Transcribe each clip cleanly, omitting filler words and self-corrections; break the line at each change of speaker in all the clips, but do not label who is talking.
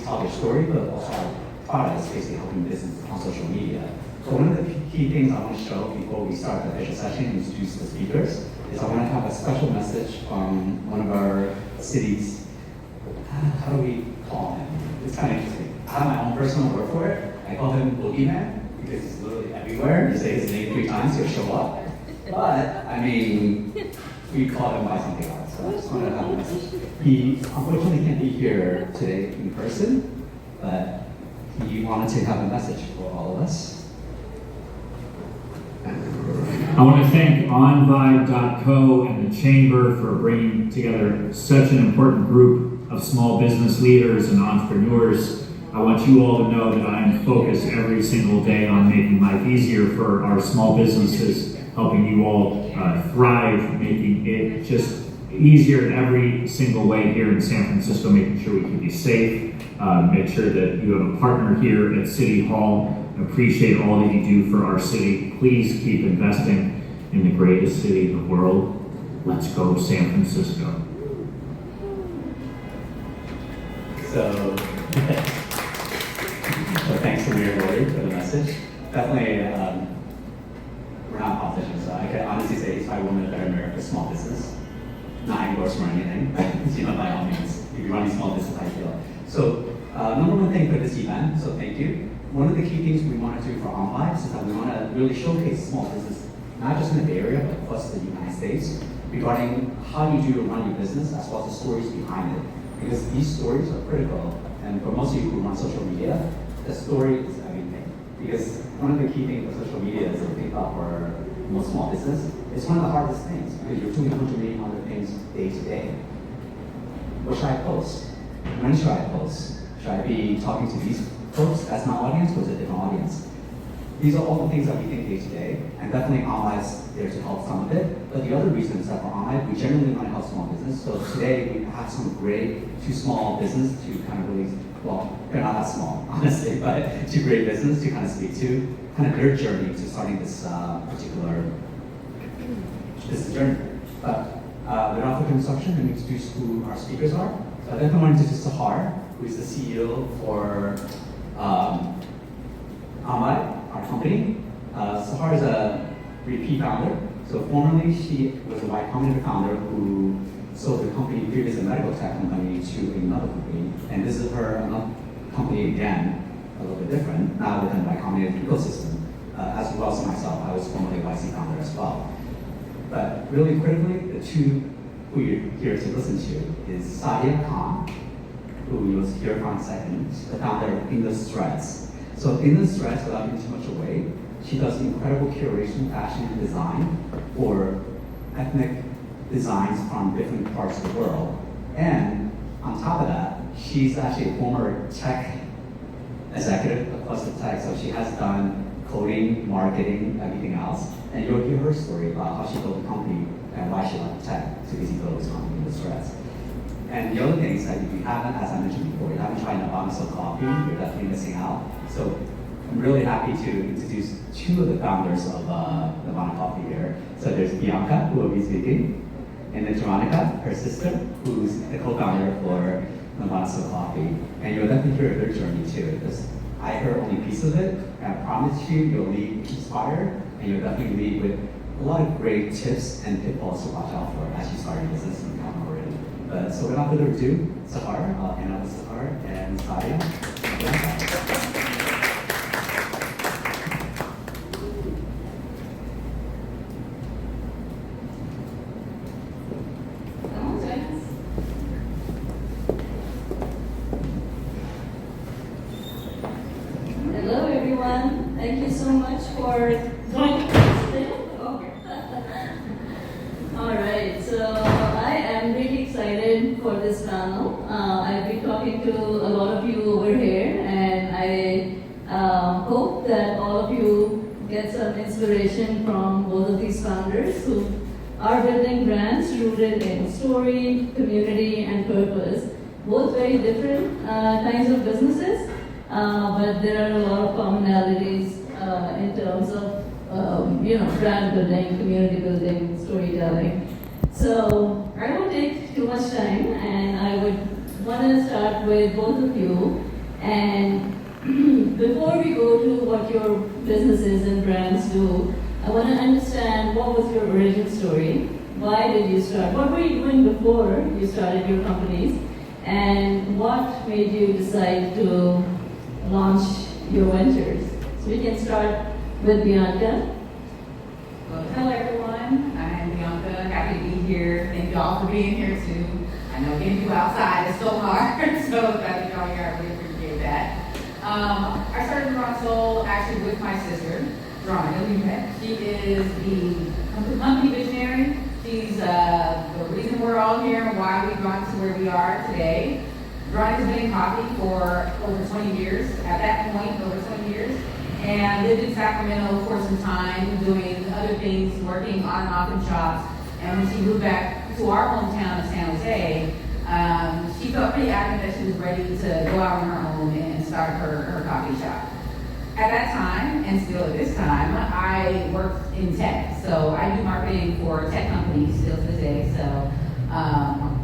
tell their story, but also our product is basically helping business on social media. So one of the key things I want to show before we start the official session and introduce the speakers is I want to have a special message from one of our cities. How do we call him? It's kind of interesting. I have my own personal word for it. I call him Boogeyman because he's literally everywhere. You say his name 3 times, he'll show up. But, I mean, we call him by something else. So I just wanted to have a message. He unfortunately can't be here today in person, but he wanted to have a message for all of us.
I want to thank OnVibe.co and the Chamber for bringing together such an important group of small business leaders and entrepreneurs. I want you all to know that I am focused every single day on making life easier for our small businesses, helping you all thrive, making it just easier in every single way here in San Francisco, making sure we keep you safe, make sure that you have a partner here at City Hall. Appreciate all that you do for our city. Please keep investing in the greatest city in the world. Let's go San Francisco.
So thanks to Mayor Lori for the message. Definitely, we're not politicians, so I can honestly say he's probably one of the better mayor for small business. Not endorsed or anything, but by all means, if you're running small business, I feel. So number one thing for this event, so thank you. One of the key things we want to do for OnVibe is that we want to really showcase small business, not just in the Bay Area, but across the United States, regarding how you do run your business, as well as the stories behind it. Because these stories are critical, and for most of you who run social media, the story is everything. Because one of the key things for social media is, if you think about for most small business, it's one of the hardest things, because you're doing 100 million other things day to day. What should I post? When should I post? Should I be talking to these folks as my audience, or is it a different audience? These are all the things that we think day to day, and definitely OnVibe's there to help some of it. But the other reason is that for OnVibe, we generally want to help small business. So today we have some great, too small business to kind of really, well, they're not that small, honestly, but too great business to kind of speak to, kind of their journey to starting this particular business journey. But without further introduction, let me introduce who our speakers are. So I definitely want to introduce Sahar, who is the CEO for OnVibe, our company. Sahar is a repeat founder. So formerly, she was a Y Combinator founder who sold the company, previous medical tech company, to another company. And this is her company again, a little bit different, now within the Y Combinator ecosystem. As well as myself, I was formerly a YC founder as well. But really critically, the two who you're here to listen to is Sadia Khan, who you'll hear from in a second, the founder of Indus. So Indus, without giving too much away, she does incredible curation, fashion, and design for ethnic designs from different parts of the world. And on top of that, she's actually a former tech executive across the tech, so she has done coding, marketing, everything else. And you'll hear her story about how she built the company and why she left tech to basically build this company, Indus. And the other thing is that if you haven't, as I mentioned before, you haven't tried Nirvana coffee, you're definitely missing out. So I'm really happy to introduce two of the founders of Nirvana Coffee here. So there's Bianca, who will be speaking, and then Veronica, her sister, who's the co-founder for Nirvana Coffee. And you'll definitely hear their journey too, because I heard only a piece of it, and I promise you, you'll leave inspired, and you'll definitely leave with a lot of great tips and pitfalls to watch out for as you start your business and become already. So without further ado, Sahar, I'll hand over to Sahar and Sadia.
Hello everyone, thank you so much for joining us today. Alright, so I am really excited for this panel. I've been talking to a lot of you over here, and I hope that all of you get some inspiration from both of these founders who are building brands rooted in story, community, and purpose. Both very different kinds of businesses, but there are a lot of commonalities in terms of brand building, community building, storytelling. So I won't take too much time, and I would want to start with both of you And before we go to what your businesses and brands do, I want to understand what was your origin story? Why did you start? What were you doing before you started your companies? And what made you decide to launch your ventures? So we can start with Bianca.
Well, hello everyone. I'm Bianca. Happy to be here. Thank you all for being here too. I know getting you outside is so hard, so glad that y'all here. I really appreciate that. I started Nirvana Soul actually with my sister, Veronica. She is the company visionary. She's the reason we're all here and why we've gotten to where we are today. Veronica's been in coffee for over 20 years. At that point, over 20 years. And lived in Sacramento for some time, doing other things, working on and off in shops. And when she moved back to our hometown of San Jose, she felt pretty adamant that she was ready to go out on her own and start her coffee shop. At that time, and still at this time, I worked in tech. So I do marketing for tech companies still to this day. So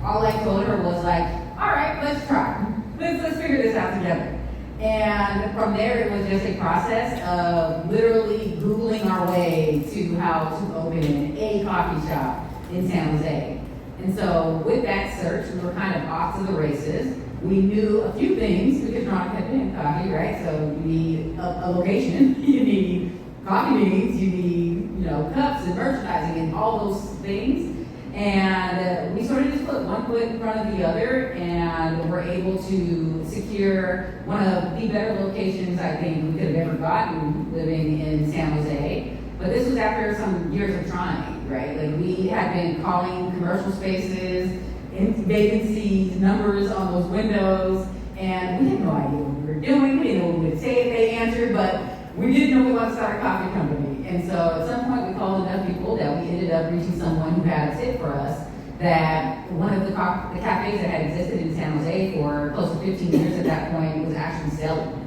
all I told her was like, all right, let's try. Let's figure this out together. And from there, it was just a process of literally Googling our way to how to open a coffee shop in San Jose. And so with that search, we were kind of off to the races. We knew a few things because Veronica had been in coffee, right? So you need a location, you need coffee beans, you need cups and merchandising and all those things. And we sort of just put one foot in front of the other and were able to secure one of the better locations I think we could have ever gotten living in San Jose. But this was after some years of trying, right? Like we had been calling commercial spaces, vacancies, numbers on those windows, and we had no idea what we were doing. We didn't know what we would say if they answered, but we didn't know we wanted to start a coffee company. And so at some point we called enough people that we ended up reaching someone who had a tip for us that one of the cafes that had existed in San Jose for close to 15 years at that point was actually selling.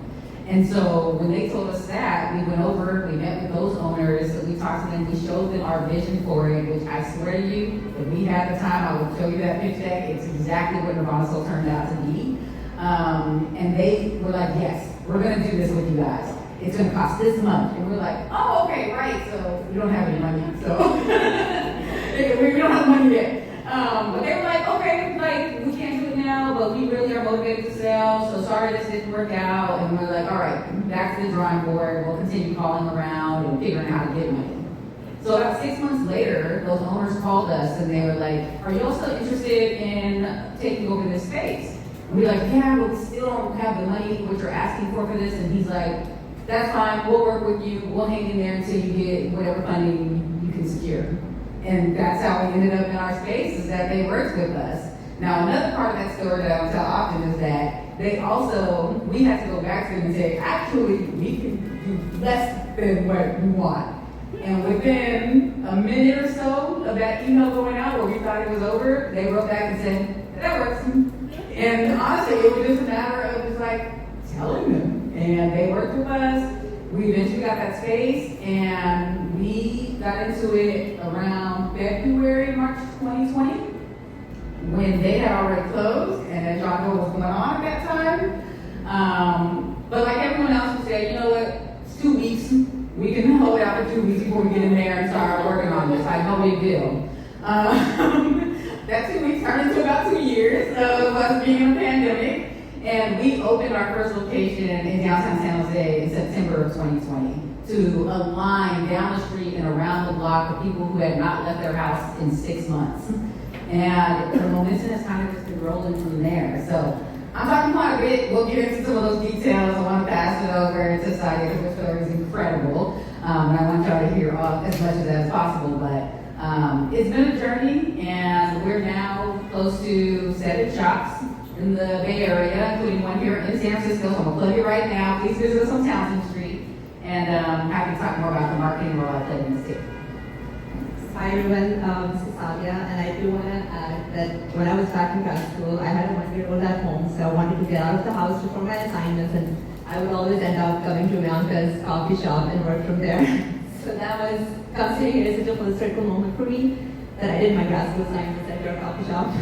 And so when they told us that, we went over, we met with those owners, we talked to them, we showed them our vision for it, which I swear to you, if we had the time, I would show you that pitch deck. It's exactly what Nirvana Soul turned out to be. And they were like, yes, we're gonna do this with you guys. It's gonna cost this much. And we're like, oh, okay, right, so we don't have any money, so we don't have money yet. But they were like, okay, like, we can't do it now, but we really are motivated to sell, so sorry this didn't work out. And we're like, all right, back to the drawing board. We'll continue calling around and figuring out how to get money. So about 6 months later, those owners called us and they were like, are you also interested in taking over this space? And we're like, yeah, but we still don't have the money what you're asking for this. And he's like, that's fine, we'll work with you, we'll hang in there until you get whatever funding you can secure. And that's how we ended up in our space, is that they worked with us. Now, another part of that story that I will tell often is that we had to go back to them and say, actually, we can do less than what we want. And within a minute or so of that email going out where we thought it was over, they wrote back and said, that works. And honestly, it was just a matter of just like telling them. And they worked with us. We eventually got that space, and we got into it around February, March 2020, when they had already closed, and as y'all know what's going on at that time. But like everyone else would say, you know what, it's 2 weeks. We can hold out for 2 weeks before we get in there and start working on this. Like, no big deal. That 2 weeks turned into about 2 years of us being in a pandemic. And we opened our first location in downtown San Jose in September of 2020 to a line down the street and around the block of people who had not left their house in 6 months. And the momentum has kind of just been rolling from there. So I'm talking quite a bit. We'll get into some of those details. I want to pass it over to Sadia because her story is incredible. And I want y'all to hear as much of that as possible. But it's been a journey, and we're now close to 7 shops in the Bay Area, including one here in San Francisco. So I'm going to plug it right now. Please visit us on Townsend Street. And I'm happy to talk more about the marketing role I played in this too.
Hi everyone, this is Sadia, and I do want to add that when I was back in grad school, I had a 1-year-old at home, so I wanted to get out of the house before my assignments, and I would always end up coming to Bianca's coffee shop and work from there. So that was, considering it is such a full circle moment for me, that I did my grad school assignments at your coffee shop.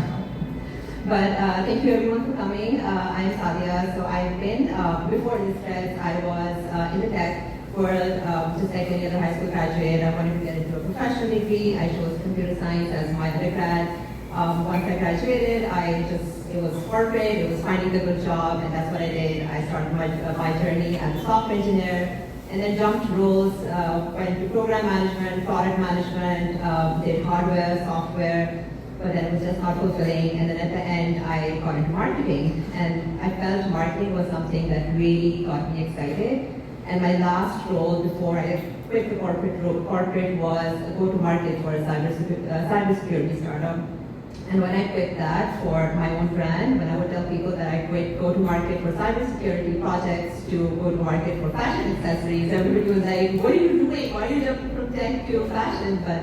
But thank you everyone for coming. I'm Sadia. So I've been, before Indus, I was in the tech world, just like any other high school graduate. I wanted to get into a professional degree. I chose computer science as my undergrad. Once I graduated, it was corporate, it was finding the good job, and that's what I did. I started my journey as a software engineer, and then jumped roles, went to program management, product management, did hardware, software, but then it was just not fulfilling. And then at the end, I got into marketing, and I felt marketing was something that really got me excited. And my last role before I quit the corporate was a go-to-market for a cybersecurity startup. And when I quit that for my own brand, when I would tell people that I quit go-to-market for cybersecurity projects to go-to-market for fashion accessories, everybody was like, what are you doing? Why are you jumping from tech to fashion? But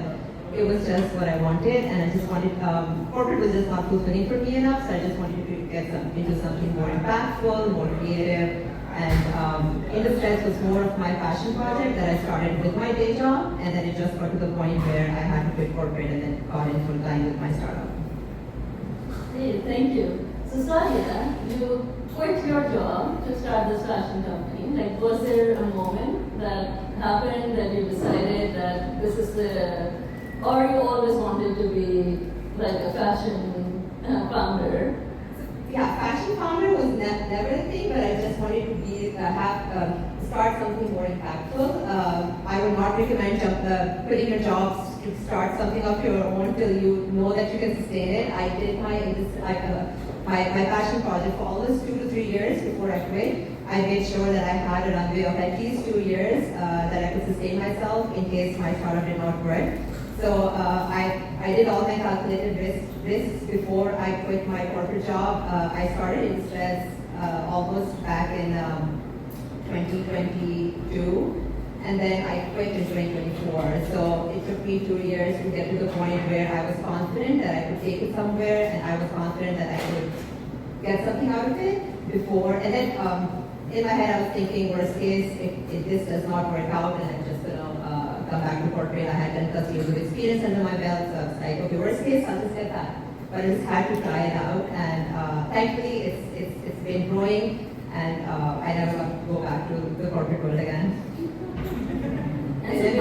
it was just what I wanted, and I just wanted, corporate was just not fulfilling for me enough, so I just wanted to get into something more impactful, more creative. And Indus was more of my passion project that I started with my day job, and then it just got to the point where I had to quit corporate and then got in full time with my startup.
Hey, thank you. So Sadia, you quit your job to start this fashion company. Like, was there a moment that happened that you decided that this is or you always wanted to be like a fashion founder?
Yeah, fashion founder was never a thing, but I just wanted to be start something more impactful. I would not recommend quitting your jobs to start something of your own till you know that you can sustain it. I did my passion project for almost 2 to 3 years before I quit. I made sure that I had a runway of at least 2 years that I could sustain myself in case my startup did not work. So I did all my calculated risks before I quit my corporate job. I started Indus almost back in 2022, and then I quit in 2024. So it took me 2 years to get to the point where I was confident that I could take it somewhere, and I was confident that I could get something out of it before. And then in my head I was thinking, worst case, if this does not work out, and I'm just gonna come back to corporate. I had 10 plus years of experience under my belt, so I was like, okay, worst case, I'll just get that. But I just had to try it out, and thankfully it's been growing, and I never got to go back to the corporate world again. And then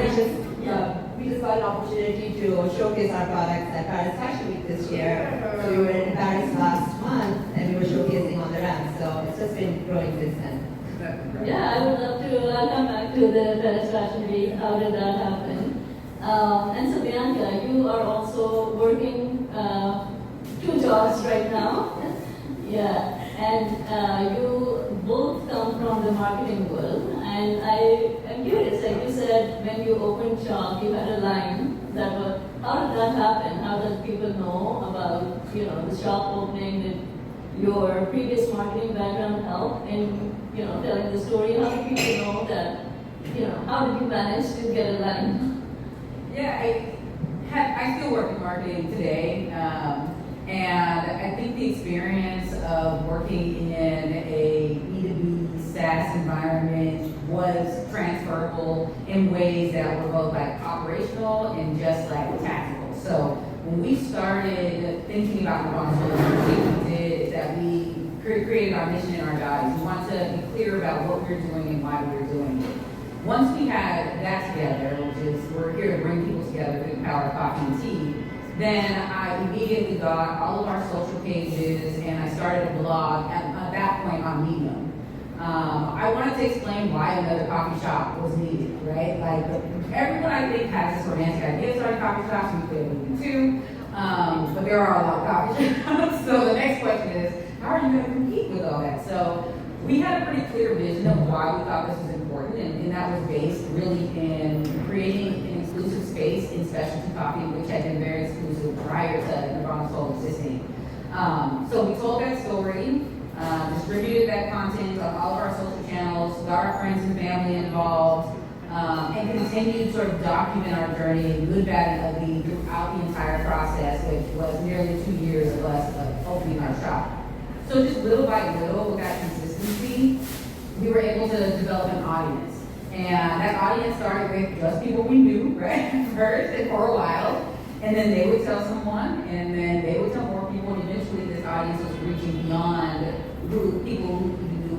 we just got an opportunity to showcase our products at Paris Fashion Week this year. So we were in Paris last month, and we were showcasing on the ramp. So it's just been growing since then.
Yeah, I would love to come back to the Paris Fashion Week. How did that happen? And so Bianca, you are also working 2 jobs right now. Yeah, and you both come from the marketing world. And I am curious, like you said, when you opened shop, you had a line that was, how did that happen? How did people know about, the shop opening? Did your previous marketing background help in, telling the story? How do people know that, how did you manage to get a line?
Yeah, I still work in marketing today, and I think the experience of working in a B2B SaaS environment was transferable in ways that were both like operational and just like tactical. So when we started thinking about Nirvana, what we did is that we created our mission and our values. We wanted to be clear about what we were doing and why we were doing it. Once we had that together, which is we're here to bring people together through the power of coffee and tea, then I immediately got all of our social pages and I started a blog at that point on Medium. I wanted to explain why another coffee shop was needed, right? Like everyone I think has this romantic idea of starting coffee shops, we clearly do too, but there are a lot of coffee shops. So the next question is, how are you going to compete with all that? So we had a pretty clear vision of why we thought this was important, and that was based really in creating an exclusive space in specialty coffee, which had been very exclusive prior to Nirvana's whole existing. So we told that story, distributed that content on all of our social channels, got our friends and family involved, and continued to sort of document our journey, good, bad, and ugly, throughout the entire process, which was nearly 2 years of us opening our shop. So just little by little, with that consistency, we were able to develop an audience. And that audience started with just people we knew, right, first and for a while. And then they would tell someone, and then they would tell more people, point, eventually this audience was reaching beyond people who knew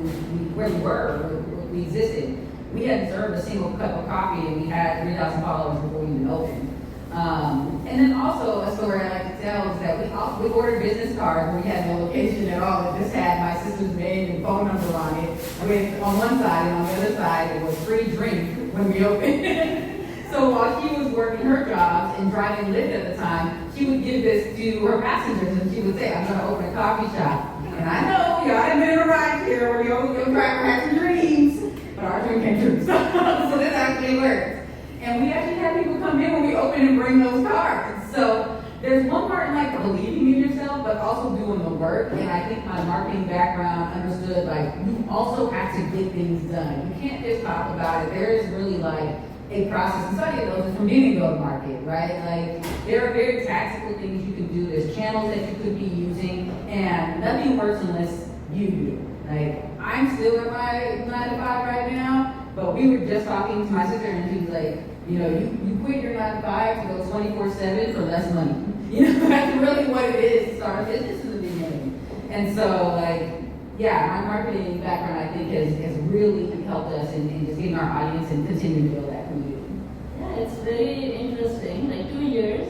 where we were, where we existed. We hadn't served a single cup of coffee and we had 3,000 followers before we even opened. And then also a story I like to tell is that we ordered business cards where we had no location at all. It just had my sister's name and phone number on it. With on one side and on the other side it was free drink when we opened. So while she was working her jobs and driving Lyft at the time, she would give this to her passengers and she would say, I'm going to open a coffee shop. And I know y'all haven't been in a ride here where your driver had some dreams, but our dream came true. So this actually works. And we actually had people come in when we open and bring those cards. So there's one part in like believing in yourself, but also doing the work. And I think my marketing background understood like you also have to get things done. You can't just talk about it. There is really like a process, and study those is from beginning to go to market, right? Like there are very tactical things you can do. There's channels that you could be using, and nothing works unless you do. Like I'm still at my 9 to 5 right now, but we were just talking to my sister, and she was like, you know, you quit your 9 to 5 to go 24/7 for less money. You know, that's really what it is to start a business in the beginning. And so, like, yeah, my marketing background I think has really helped us in just getting our audience and continuing to build that community.
Yeah, it's very interesting. Like 2 years,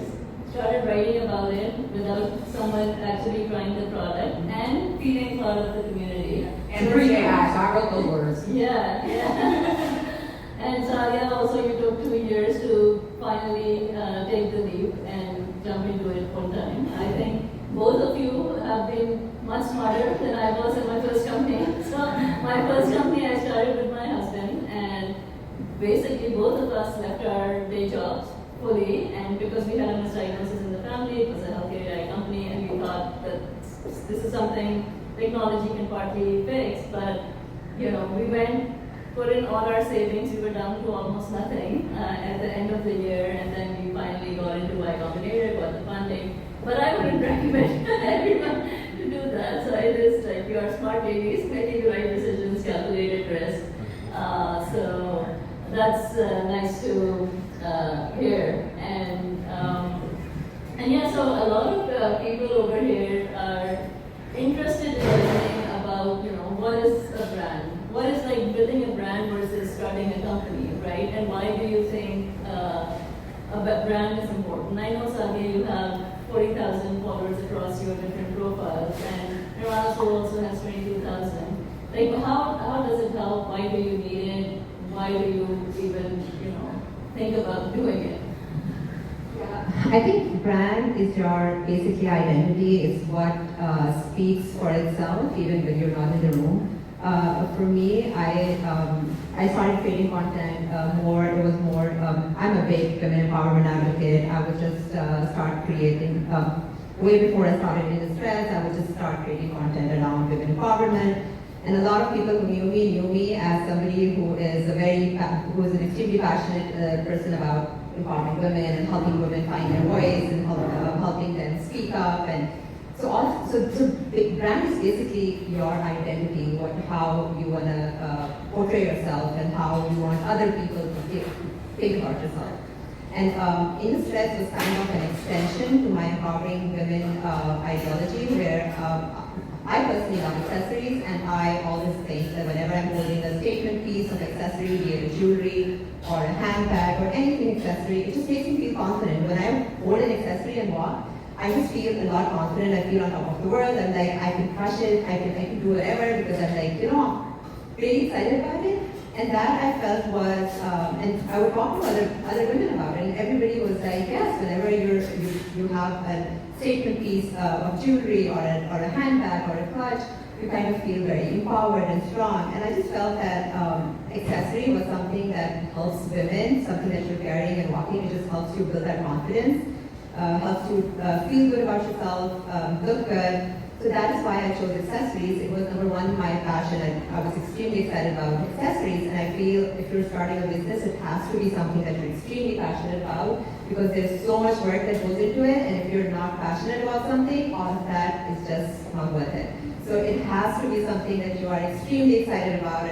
started writing about it without someone actually trying the product and feeling part of the community.
And pre-AI, so I wrote those words.
Yeah, yeah. And Sadia, also you took 2 years to finally take the leap and jump into it full time. I think both of you have been much smarter than I was in my first company. So my first company I started with my husband, and basically both of us left our day jobs fully, and because we had a misdiagnosis in the family, it was a healthcare AI company, and we thought that this is something technology can partly fix, but you know, we went, put in all our savings, we were down to almost nothing at the end of the year, and then we finally got into Y Combinator, got the funding. But I wouldn't recommend everyone to do that. So it is like you are smart babies, making the right decisions, calculated risk. So that's nice to hear. And yeah, so a lot of people over here are interested in learning about, you know, what is a brand? What is like building a brand versus starting a company, right? And why do you think a brand is important? I know, Sadia, you have 40,000 followers across your different profiles, and Nirvana also has 22,000. Like, how does it help? Why do you need it? Why do you even, you know, think about doing it?
Yeah, I think brand is your basically identity. It's what speaks for itself, even when you're not in the room. For me, I started creating content more. It was more. I'm a big women empowerment advocate. I would just start creating. Way before I started Indus, I would just start creating content around women empowerment. And a lot of people who knew me as somebody who is an extremely passionate person about empowering women and helping women find their voice and helping them speak up. And so the brand is basically your identity, how you want to portray yourself and how you want other people to think about yourself. And Indus was kind of an extension to my empowering women ideology, where I personally love accessories, and I always think that whenever I'm holding a statement piece of accessory, be it a jewelry or a handbag or anything accessory, it just makes me feel confident. When I hold an accessory and walk, I just feel a lot confident. I feel on top of the world. I'm like, I can crush it. I can do whatever, because I'm like, you know, really excited about it. And that I felt was, and I would talk to other women about it, and everybody was like, yes, whenever you have a statement piece of jewelry or a handbag or a clutch, you kind of feel very empowered and strong. And I just felt that accessory was something that helps women, something that you're carrying and walking. It just helps you build that confidence, helps you feel good about yourself, look good. So that is why I chose accessories. It was number one, my passion. I was extremely excited about accessories, and I feel if you're starting a business, it has to be something that you're extremely passionate about, because there's so much work that goes into it, and if you're not passionate about something, all of that is just not worth it. So it has to be something that you are extremely excited about,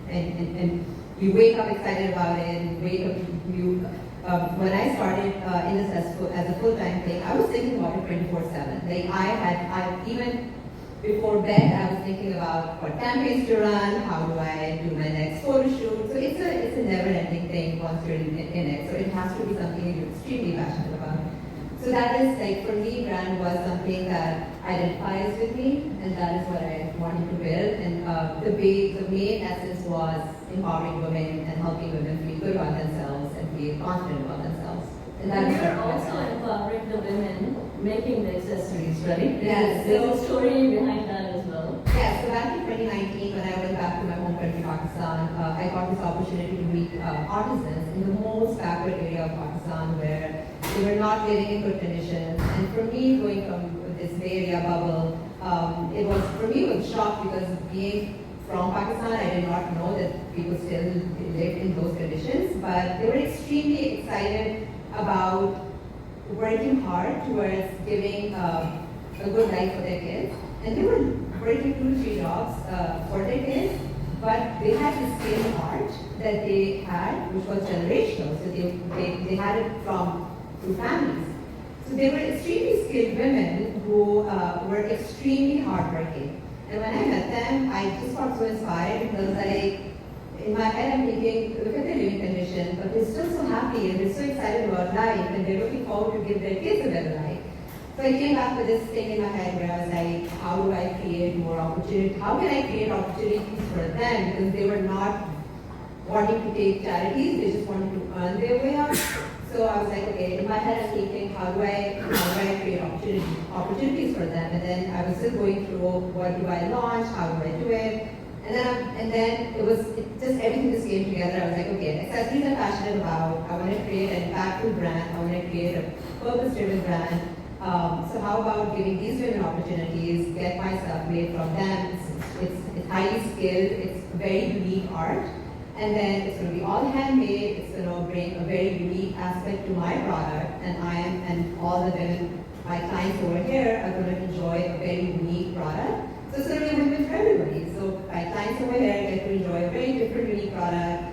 and you wake up excited about it, and you wake up, when I started Indus as a full-time thing, I was thinking about it 24/7. Like I even before bed, I was thinking about what campaigns to run, how do I do my next photo shoot. So it's a never-ending thing once you're in it. So it has to be something you're extremely passionate about. So that is like, for me, brand was something that identifies with me, and that is what I wanted to build. And the main essence was empowering women and helping women feel good about themselves and feel confident about themselves. And that
And
is
you're
what
also empowering the women making the accessories, right?
Yes.
There's a story behind that as well.
Yeah, so back in 2019, when I went back to my home country, Pakistan, I got this opportunity to meet artisans in the most backward area of Pakistan where they were not living in good conditions. And for me, going from this Bay Area bubble, it was a shock because being from Pakistan, I did not know that people still lived in those conditions, but they were extremely excited about working hard towards giving a good life for their kids. And they were working 2 to 3 jobs for their kids, but they had this skill art that they had, which was generational. So they had it through families. So they were extremely skilled women who were extremely hardworking. And when I met them, I just got so inspired because in my head I'm thinking, look at their living conditions, but they're still so happy and they're so excited about life and they're looking forward to give their kids a better life. So I came back with this thing in my head where I was like, how do I create more opportunity? How can I create opportunities for them? Because they were not wanting to take charities, they just wanted to earn their way up. So I was like, okay, in my head I'm thinking, how do I create opportunities for them? And then I was still going through, what do I launch? How do I do it? And then everything just came together. I was like, okay, accessories I'm passionate about. I want to create an impactful brand. I want to create a purpose-driven brand. So how about giving these women opportunities, get my stuff made from them. It's highly skilled. It's very unique art. And then it's going to be all handmade. It's going to bring a very unique aspect to my product. And all the women, my clients over here, are going to enjoy a very unique product. So it's going to be a win-win for everybody. So my clients over here get to enjoy a very different, unique product.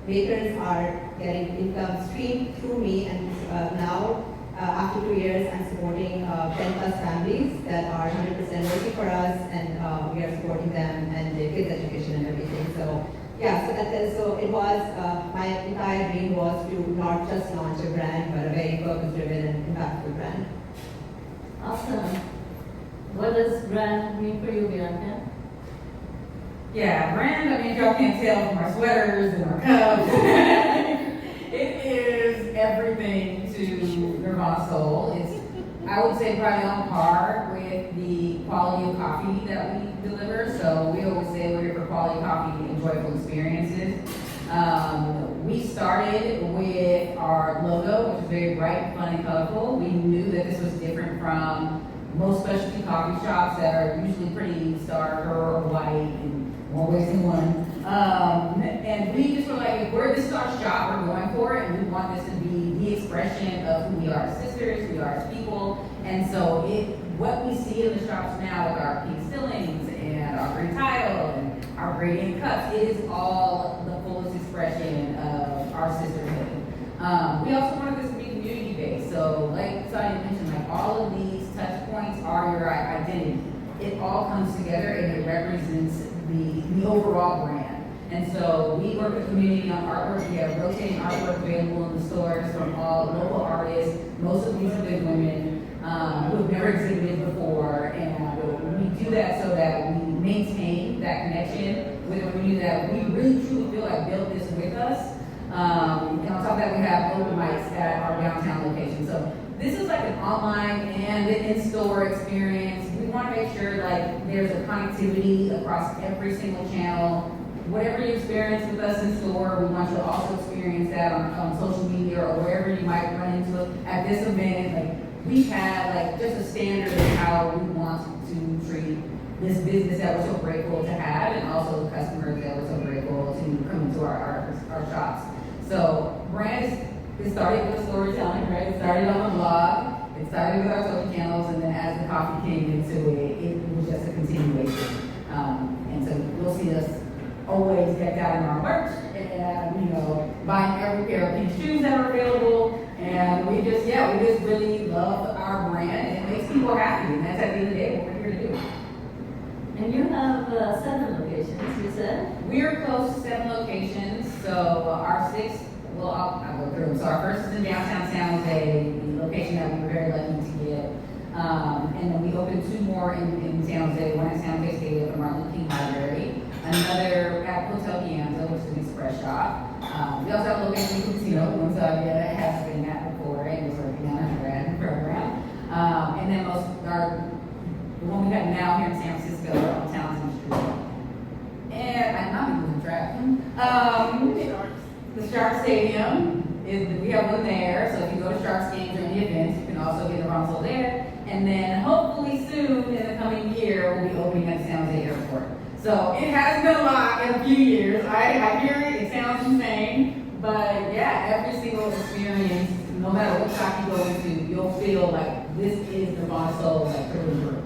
Makers are getting income stream through me, and now, after 2 years, I'm supporting 10 plus families that are 100% working for us, and we are supporting them and their kids' education and everything. So yeah, so it was, my entire dream was to not just launch a brand, but a very purpose-driven and impactful brand.
Awesome. What does brand mean for you, Bianca?
Yeah, brand, I mean, if y'all can't tell from our sweaters and our cups, it is everything to Nirvana Soul. It's, I would say, probably on par with the quality of coffee that we deliver. So we always say we're here for quality coffee and joyful experiences. We started with our logo, which is very bright, fun, and colorful. We knew that this was different from most specialty coffee shops that are usually pretty stark or white and more ways than one. And we just were like, if we're this our shop, we're going for it, and we want this to be the expression of who we are as sisters, who we are as people. And so what we see in the shops now with our pink stillings and our green title and our gradient cups, it is all the fullest expression of our sisterhood. We also wanted this to be community based. So like Sonia mentioned, like all of these touch points are your identity. It all comes together and it represents the overall brand. And so we work with community on artwork. We have rotating artwork available in the stores from all local artists. Most of these have been women who have never exhibited before. And we do that so that we maintain that connection with a community that we really truly feel like built this with us. And on top of that, we have open mics at our downtown location. So this is like an online and an in-store experience. We want to make sure like there's a connectivity across every single channel. Whatever you experience with us in store, we want you to also experience that on social media or wherever you might run into it. At this event, like we have like just a standard of how we want to treat this business that we're so grateful to have, and also the customers that we're so grateful to come into our shops. So brand it started with storytelling, right? It started on the blog, it started with our social channels, and then as the coffee came into it, it was just a continuation. And so you'll see us always decked out in our merch and, buying every pair pair of pink shoes that are available. And we just really love our brand, and it makes people happy. And that's at the end of the day what we're here to do.
And you have 7 locations, you said?
We are close to 7 locations. So our 6th, well, I'll go through them. So our first is in downtown San Jose, the location that we were very lucky to get. And then we opened 2 more in San Jose, one at San Jose Stadium at the Martin Luther King Library, another at Hotel Pianza, which is an express shop. We also have a location in Cupertino, one has been at before and was working on our grad program. And then the one we have now here in San Francisco on Townsend Street. And I'm not losing track. The Shark Stadium, we have one there, so if you go to Sharks games or any events, you can also get a rental there. And then hopefully soon in the coming year, we'll be opening at San Jose Airport. So it has been a lot in a few years. I hear it sounds insane, but yeah, every single experience, no matter what shop you go into, you'll feel like this is Nirvana Soul, like through and through.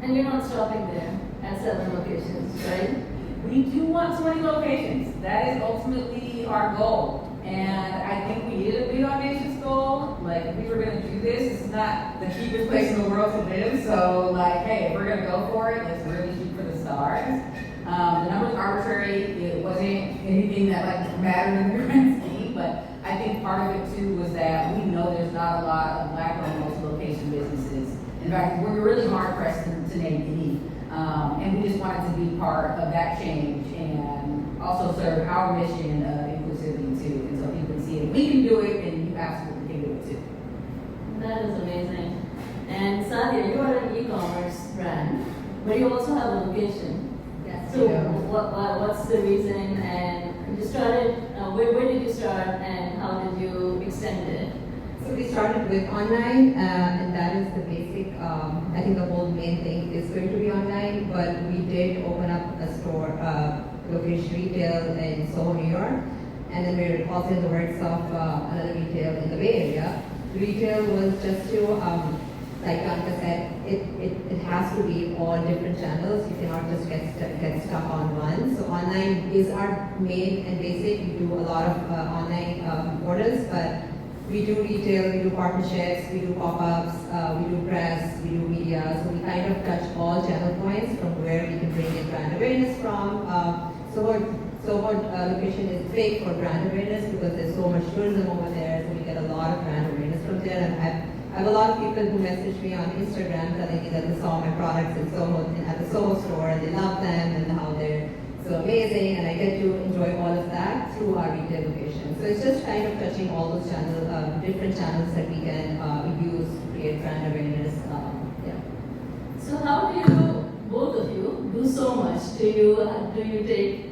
And you're not stopping there at 7 locations, right?
We do want 20 locations. That is ultimately our goal. And I think we did a big audacious goal. Like, if we were going to do this is not the cheapest place in the world to live. So, like, hey, if we're going to go for it, let's really shoot for the stars. The number's arbitrary. It wasn't anything that, like, mattered in the grand scheme. But I think part of it, too, was that we know there's not a lot of Black-owned multi-location businesses. In fact, we're really hard-pressed to name any. And we just wanted to be part of that change and also serve our mission of inclusivity too. And so people can see it. We can do it, and you absolutely can do it too.
That is amazing. And Sadia, you are an e-commerce brand, but you also have a location.
Yes.
So
Yeah.
what's the reason? And you started, where did you start and how did you extend it?
So we started with online, and that is the basic, I think the whole main thing is going to be online, but we did open up a store, location retail in Soho, New York, and then we were also in the works of another retail in the Bay Area. Retail was just to, like Bianca said, it has to be all different channels. You cannot just get stuck on one. So online is our main and basic. We do a lot of online orders, but we do retail, we do partnerships, we do pop-ups, we do press, we do media. So we kind of touch all channel points from where we can bring in brand awareness from. So what location is big for brand awareness because there's so much tourism over there, so we get a lot of brand awareness from there. And I have a lot of people who message me on Instagram telling me that they saw my products in Soho, at the Soho store, and they love them and how they're so amazing, and I get to enjoy all of that through our retail location. So it's just kind of touching all those channels, different channels that we can use to create brand awareness. Yeah.
So how do you, both of you, do so much? Do you take,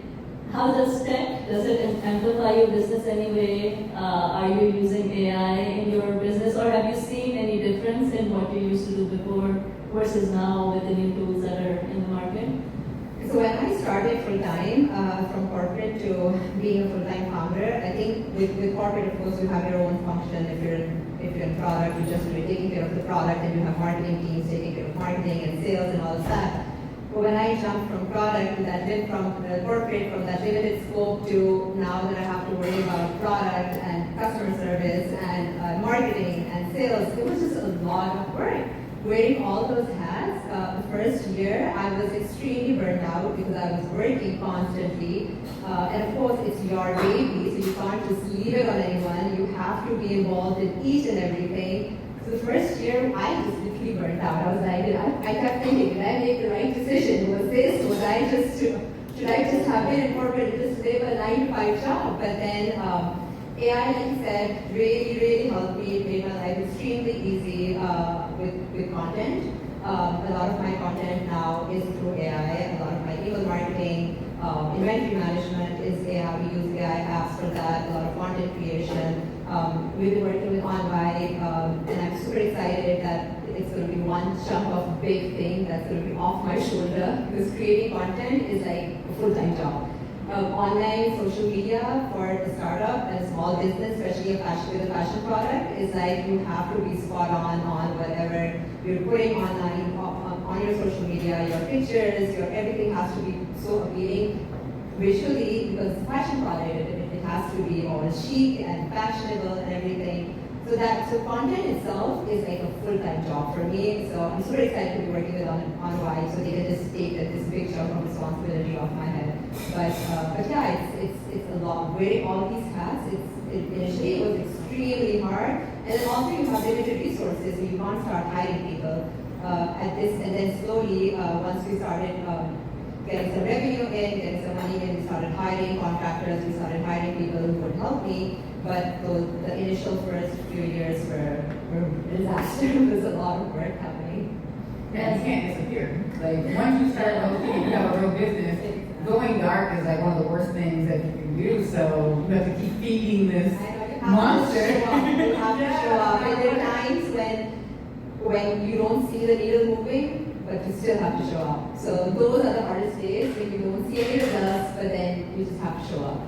how does tech, does it amplify your business anyway? Are you using AI in your business, or have you seen any difference in what you used to do before versus now with the new tools that are in the market?
So when I started full-time, from corporate to being a full-time founder, I think with corporate, of course, you have your own function. If you're in product, you're just really taking care of the product, and you have marketing teams taking care of marketing and sales and all of that. But when I jumped from product to that did from corporate, from that limited scope to now that I have to worry about product and customer service and marketing and sales, it was just a lot of work. Wearing all those hats, the first year I was extremely burned out because I was working constantly. And of course, it's your baby, so you can't just leave it on anyone. You have to be involved in each and everything. So the first year, I just literally burned out. I was like, I kept thinking, did I make the right decision? Was this, should I just have been in corporate and just live a 9-to-5 job? But then AI, like you said, really helped me. It made my life extremely easy with content. A lot of my content now is through AI. A lot of my email marketing, inventory management is AI. We use AI apps for that. A lot of content creation. We've been working with OnVibe, and I'm super excited that it's going to be one chunk of big thing that's going to be off my shoulder because creating content is like a full-time job. Online social media for a startup and a small business, especially with a fashion product, is like you have to be spot on whatever you're putting online on your social media, your pictures, your everything has to be so appealing visually because it's a fashion product. It it has to be always chic and fashionable and everything. So content itself is like a full-time job for me. So I'm super excited to be working with OnVibe, so they can just take this big chunk of responsibility off my head. But yeah, it's a lot. Wearing all these hats, initially it was extremely hard, and then also you have limited resources, so you can't start hiring people at this. And then slowly, once we started getting some revenue in, getting some money in, we started hiring contractors, we started hiring people who would help me. But the initial first few years were a disaster. It was a lot of work happening.
Yeah, you can't disappear. Like, once you start hosting, you have a real business, going dark is like one of the worst things that you can do. So you have to keep feeding this monster.
You have to show up. And there are times when you don't see the needle moving, but you still have to show up. So those are the hardest days when you don't see any results, but then you just have to show up.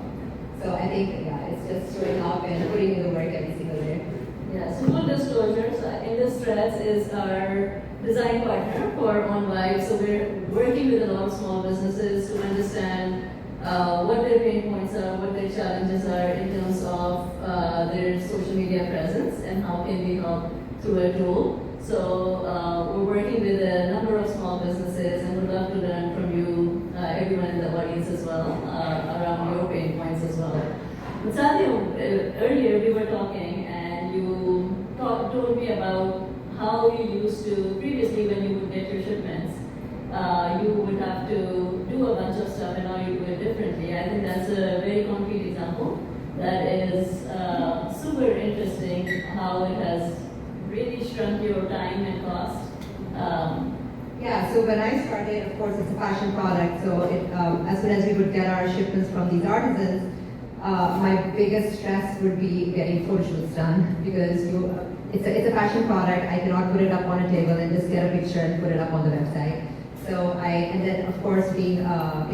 So I think, yeah, it's just showing up and putting in the work every single day.
Yeah, so full disclosures, Indus is our design partner for OnVibe. So we're working with a lot of small businesses to understand what their pain points are, what their challenges are in terms of their social media presence, and how can we help through a tool. So we're working with a number of small businesses, and would love to learn from you, everyone in the audience as well, around your pain points as well. But Sadia, earlier we were talking, and you told me about how you used to, previously when you would get your shipments, you would have to do a bunch of stuff, and now you do it differently. I think that's a very concrete example that is super interesting, how it has really shrunk your time and cost.
Yeah, so when I started, of course, it's a fashion product, so as soon as we would get our shipments from these artisans, my biggest stress would be getting photo shoots done, because it's a fashion product. I cannot put it up on a table and just get a picture and put it up on the website. So and then of course being a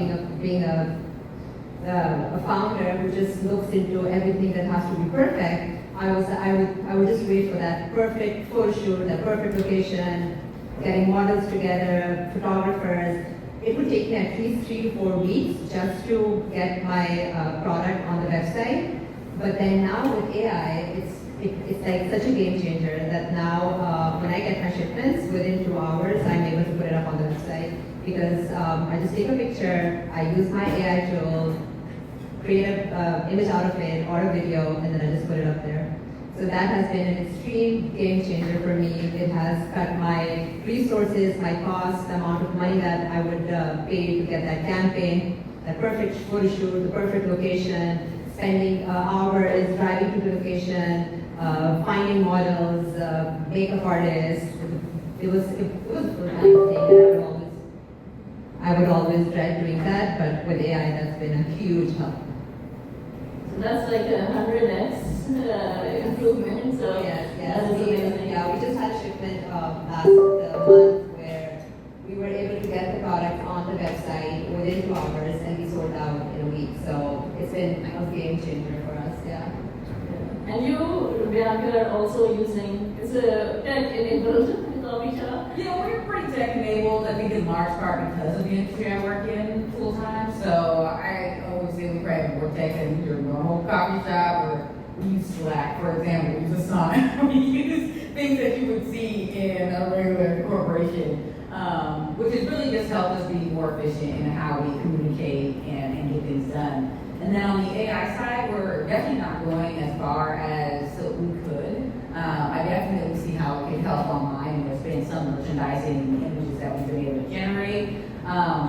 founder who just looks into everything that has to be perfect, I would just wait for that perfect photo shoot, that perfect location, getting models together, photographers. It would take me at least 3 to 4 weeks just to get my product on the website. But then now with AI, it's like such a game changer that now when I get my shipments, within 2 hours, I'm able to put it up on the website, because I just take a picture, I use my AI tool, create an image out of it or a video, and then I just put it up there. So that has been an extreme game changer for me. It has cut my resources, my cost, the amount of money that I would pay to get that campaign, that perfect photo shoot, the perfect location, spending hours driving to the location, finding models, makeup artists. It was a full-time thing, and I would always dread doing that, but with AI, that's been a huge help.
So that's like a 100x improvement. So
yes,
that's amazing.
yeah, we just had a shipment last month where we were able to get the product on the website within 2 hours, and we sold out in a week. So it's been a game changer for us. Yeah.
And you, Bianca, are also using, it's a tech-enabled coffee shop.
Yeah, we're pretty tech-enabled, I think in large part because of the industry I work in full-time. So I always say we probably have more tech than your normal coffee shop, or we use Slack, for example, we use Asana. We use things that you would see in a regular corporation, which has really just helped us be more efficient in how we communicate and get things done. And then on the AI side, we're definitely not going as far as we could. I definitely see how it can help online, and there's been some merchandising images that we've been able to generate.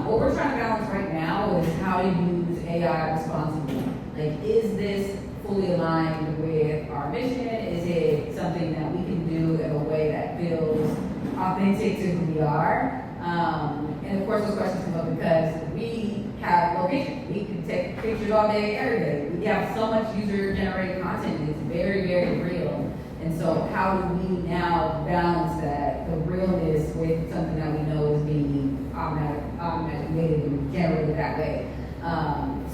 What we're trying to balance right now is how to use AI responsibly. Like, is this fully aligned with our mission? Is it something that we can do in a way that feels authentic to who we are? And of course, those questions come up because we have locations. We can take pictures all day, every day. We have so much user-generated content. It's very, very real. And so how do we now balance that, the realness, with something that we know is being automatically and generated that way?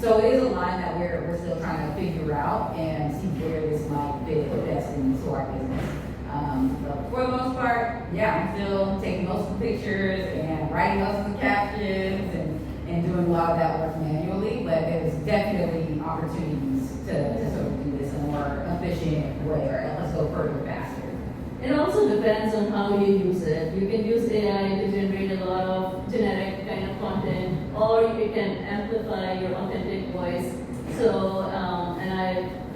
So it is a line that we're still trying to figure out and see where this might fit best into our business. But for the most part, yeah, I'm still taking most of the pictures and writing most of the captions and doing a lot of that work manually, but there's definitely opportunities to efficient way, or let's go further faster.
It also depends on how you use it. You can use AI to generate a lot of generic kind of content, or it can amplify your authentic voice. So, and I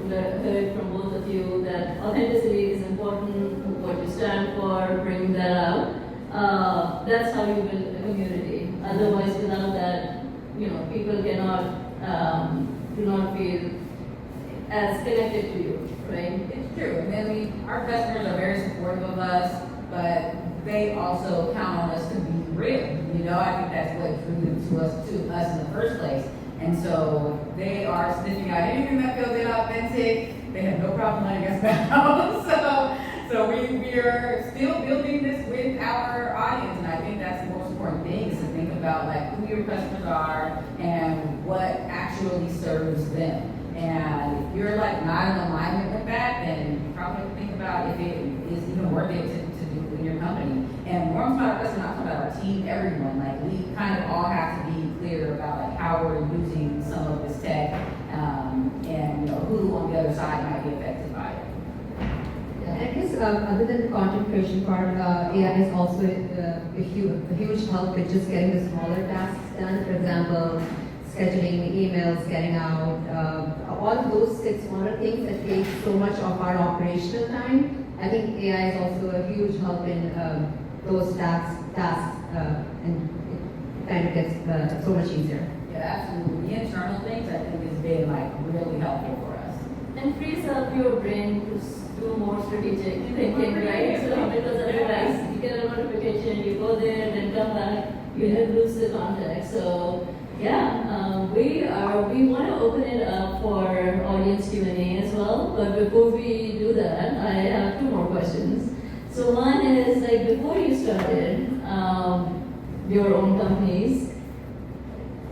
heard from both of you that authenticity is important, what you stand for, bringing that out. That's how you build a community. Otherwise, without that, people do not feel as connected to you, right?
It's true. And then our customers are very supportive of us, but they also count on us to be real. I think that's what drew them to us in the first place. And so they are sniffing out anything that feels inauthentic. They have no problem letting us know. So we are still building this with our audience, and I think that's the most important thing, is to think about like who your customers are and what actually serves them. And if you're like not in alignment with that, then you probably have to think about if it is even worth it to do in your company. And more about us, not about our team, everyone. Like we kind of all have to be clear about like how we're using some of this tech, and who on the other side might be affected by it.
Yeah, and I guess other than the content creation part, AI is also a huge help with just getting the smaller tasks done. For example, scheduling emails, getting out, all of those smaller things that take so much of our operational time. I think AI is also a huge help in those tasks, and it kind of gets so much easier.
Yeah, absolutely. The internal things I think has been like really helpful for us.
And frees up your brain to do more strategic thinking, right? So because otherwise you get a notification, you go there, then come back, you lose the context. So yeah, we want to open it up for audience Q&A as well. But before we do that, I have two more questions. So one is like before you started your own companies,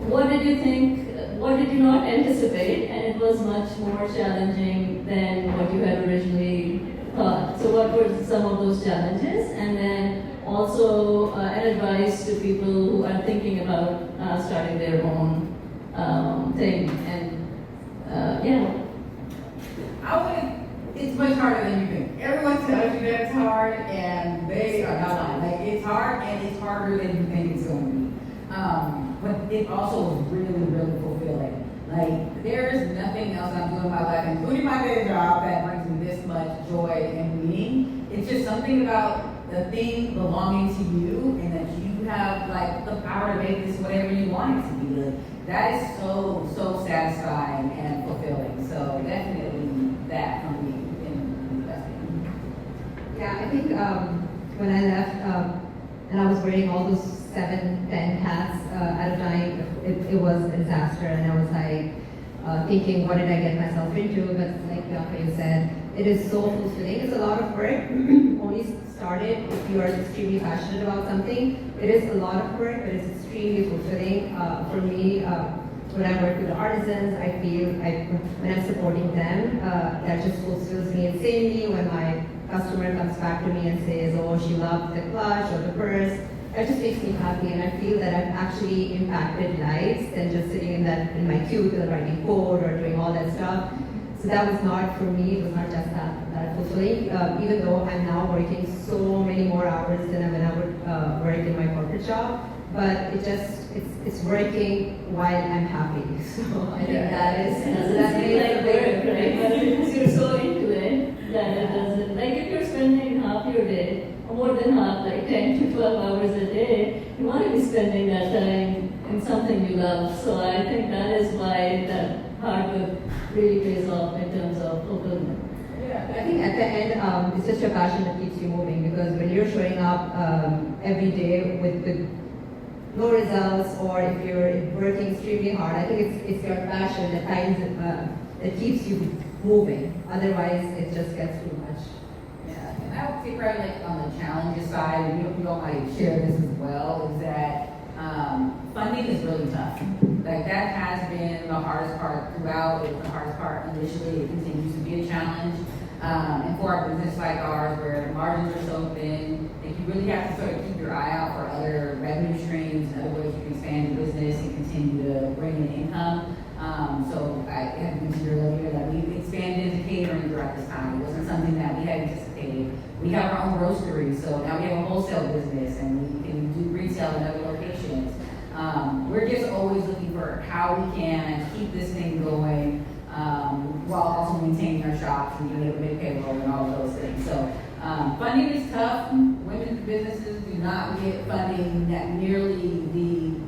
what did you think? What did you not anticipate? And it was much more challenging than what you had originally thought. So what were some of those challenges? And then also an advice to people who are thinking about starting their own thing. And yeah.
It's much harder than you think. Everyone tells you that it's hard, and they are not lying. Like it's hard, and it's harder than you think it's going to be. But it also is really, really fulfilling. Like there's nothing else I'm doing in my life, including my day job, that brings me this much joy and meaning. It's just something about the thing belonging to you, and that you have like the power to make this whatever you want it to be. Like, that is so satisfying and fulfilling. So definitely that for me in investing.
Yeah, I think when I left and I was wearing all those 7, 10 hats at a time, it was a disaster, and I was like thinking, what did I get myself into? But like you said, it is so fulfilling. It's a lot of work. Only started if you are extremely passionate about something. It is a lot of work, but it's extremely fulfilling. For me, when I work with artisans, I feel when I'm supporting them, that just fulfills me insanely. When my customer comes back to me and says, oh, she loved the clutch or the purse, that just makes me happy, and I feel that I've actually impacted lives than just sitting in my cubicle writing code or doing all that stuff. So that was not for me. It was not just that fulfilling. Even though I'm now working so many more hours than when I would work in my corporate job, but it's working while I'm happy. So I think that is
Doesn't seem like work, right? But because you're so into it that it doesn't. Like if you're spending half your day, or more than half, like 10 to 12 hours a day, you want to be spending that time in something you love. So I think that is why that hard work really pays off in terms of fulfillment.
Yeah, I think at the end, it's just your passion that keeps you moving, because when you're showing up every day with no results, or if you're working extremely hard, I think it's your passion that keeps you moving. Otherwise, it just gets too much.
Yeah, and I would say probably like on the challenges side, and you all might share this as well, is that funding is really tough. Like that has been the hardest part throughout. It was the hardest part initially. It continues to be a challenge. And for a business like ours, where the margins are so thin, like you really have to sort of keep your eye out for other revenue streams, other ways you can expand your business and continue to bring in income. So I had mentioned earlier that we expanded into catering throughout this time. It wasn't something that we had anticipated. We have our own roastery, so now we have a wholesale business and we can do retail in other locations. We're just always looking for how we can keep this thing going while also maintaining our shops and being able to make payroll and all of those things. So funding is tough. Women's businesses do not get funding that nearly the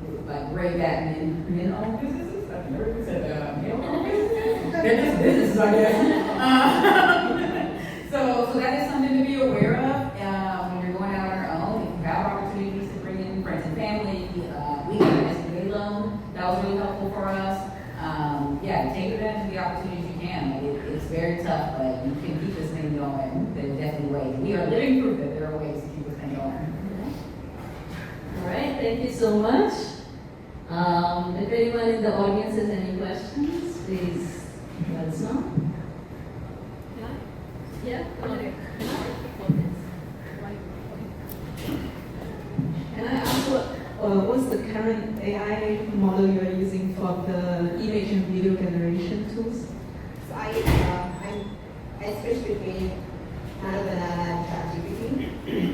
rate that men-owned businesses. I've never even said that. Men-owned businesses? They're just businesses, I guess. So that is something to be aware of when you're going out on your own. If you have opportunities to bring in friends and family, we got an SMB loan. That was really helpful for us. Yeah, take advantage of the opportunities you can. It's very tough, but you can keep this thing going. There's definitely ways. We are living proof that there are ways to keep this thing going.
All right, thank you so much. If anyone in the audience has any questions, please let us know. Yeah, come on.
Can I ask what's the current AI model you are using for the image and video generation tools?
So I switched between Nirvana and ChatGPT.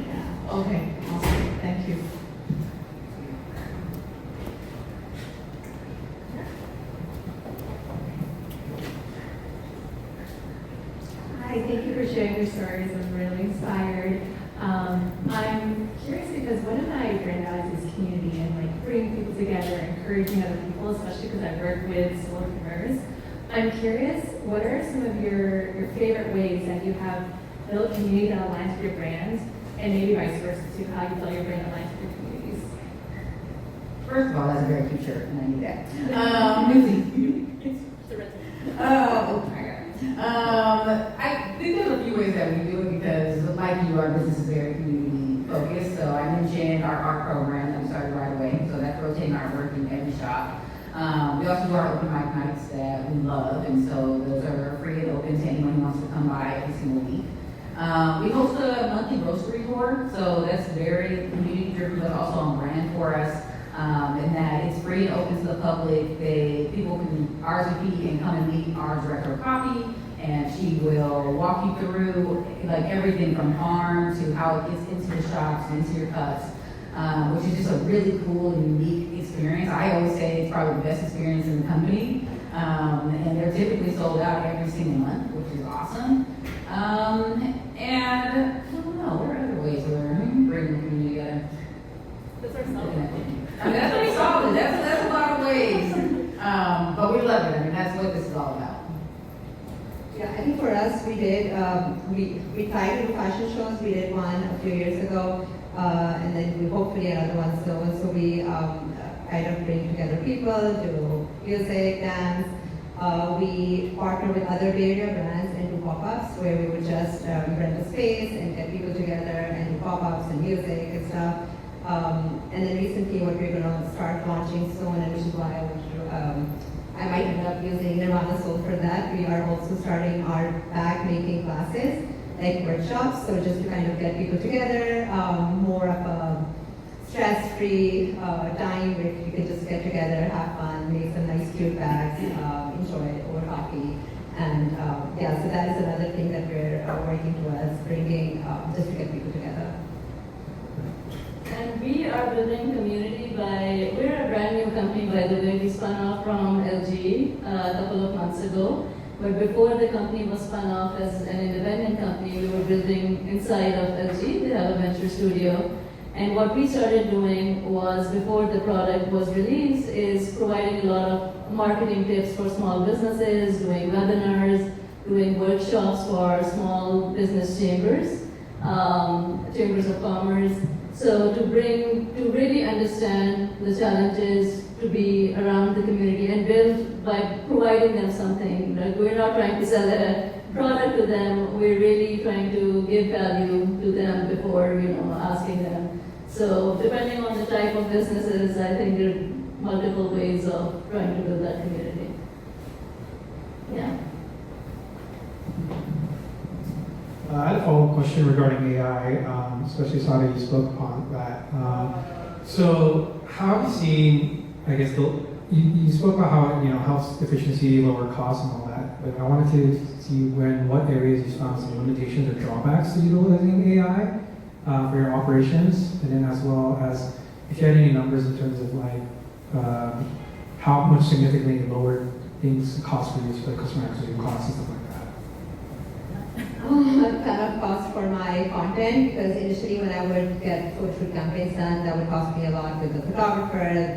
Yeah.
Okay, awesome. Thank you.
Hi, thank you for sharing your stories. I'm really inspired. I'm curious because one of my grand values is community and like bringing people together, encouraging other people, especially because I work with solopreneurs. I'm curious, what are some of your favorite ways that you have built community that aligns with your brand, and maybe vice versa too, how you feel your brand aligns with your communities?
First of all, that's a very cute shirt, and I knew that. Oh my God. I think there's a few ways that we do it because, like you, our business is very community focused. So I mentioned our art program that we started right away. So that's rotating artwork in every shop. We also do our open mic nights that we love, and so those are free and open to anyone who wants to come by every single week. We host a monthly grocery tour, so that's very community driven, but also on brand for us. In that it's free and open to the public. People can RSVP and come and meet our director of copy, and she will walk you through like everything from farm to how it gets into the shops and into your cuts, which is just a really cool and unique experience. I always say it's probably the best experience in the company, and they're typically sold out every single month, which is awesome. And I don't know, there are other ways where bring the community together. I mean, that's pretty solid. That's a lot of ways. But we love it. I mean, that's what this is all about.
Yeah, I think for us, we did, we tried to do fashion shows. We did one a few years ago, and then we hopefully another one soon. So we kind of bring together people, do music, dance. We partner with other Bay Area brands and do pop-ups where we would just rent a space and get people together and do pop-ups and music and stuff. And then recently what we're going to start launching soon, and which is why I might end up using Nirvana Soul for that. We are also starting our bag making classes, like workshops, so just to kind of get people together, more of a stress-free time where you can just get together, have fun, make some nice cute bags, enjoy it over coffee. And yeah, so that is another thing that we're working towards, bringing just to get people together.
And we are building community we're a brand new company by the way. We spun off from LG a couple of months ago. But before the company was spun off as an independent company, we were building inside of LG. They have a venture studio. And what we started doing was, before the product was released, is providing a lot of marketing tips for small businesses, doing webinars, doing workshops for small business chambers, chambers of commerce. So to really understand the challenges, to be around the community and build by providing them something. Like, we're not trying to sell a product to them, we're really trying to give value to them before, asking them. So depending on the type of businesses, I think there are multiple ways of trying to build that community. Yeah.
I had a follow-up question regarding AI, especially Sada, you spoke upon that. So how have you seen, I guess, the you spoke about how it helps efficiency, lower costs, and all that. But I wanted to see what areas you found some limitations or drawbacks to utilizing AI for your operations, and then as well as if you had any numbers in terms of like how much significantly lower things cost for you, so like customer acquisition costs and stuff like that.
A ton of cost for my content because initially when I would get photo campaigns done, that would cost me a lot with the photographer,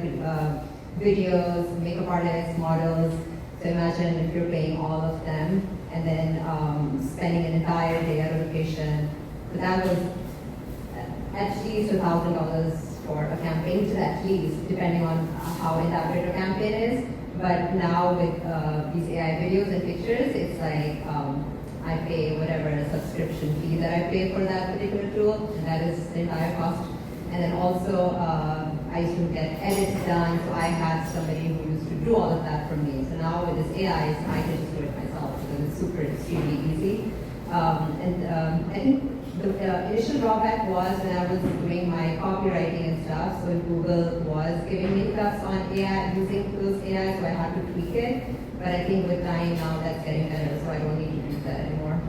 videos, makeup artists, models. So imagine if you're paying all of them and then spending an entire day at a location. So that was at least $1,000 for a campaign, which is at least, depending on how elaborate your campaign is. But now with these AI videos and pictures, it's like I pay whatever subscription fee that I pay for that particular tool, and that is the entire cost. And then also, I used to get edits done, so I had somebody who used to do all of that for me. So now with this AI, I can just do it myself because it's super, extremely easy. I think the initial drawback was when I was doing my copywriting and stuff, so Google was giving me hiccups on AI, using those AI, so I had to tweak it. But I think with time now that's getting better, so I don't need to do that anymore.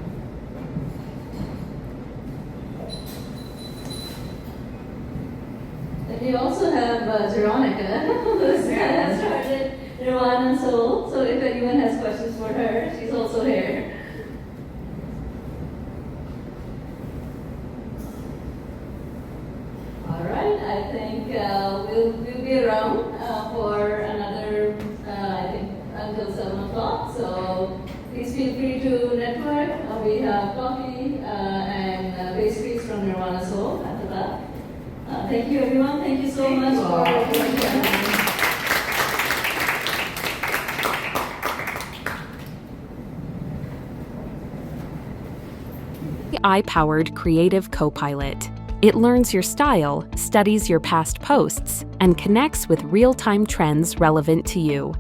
And we also have Veronica, who has started Nirvana Soul. So if anyone has questions for her, she's also here. All right, I think we'll be around for another, I think, until 7 o'clock. So please feel free to network. We have coffee and pastries from Nirvana Soul after that. Thank you, everyone. Thank you so much for being here.
AI-powered Creative Copilot. It learns your style, studies your past posts, and connects with real-time trends relevant to you.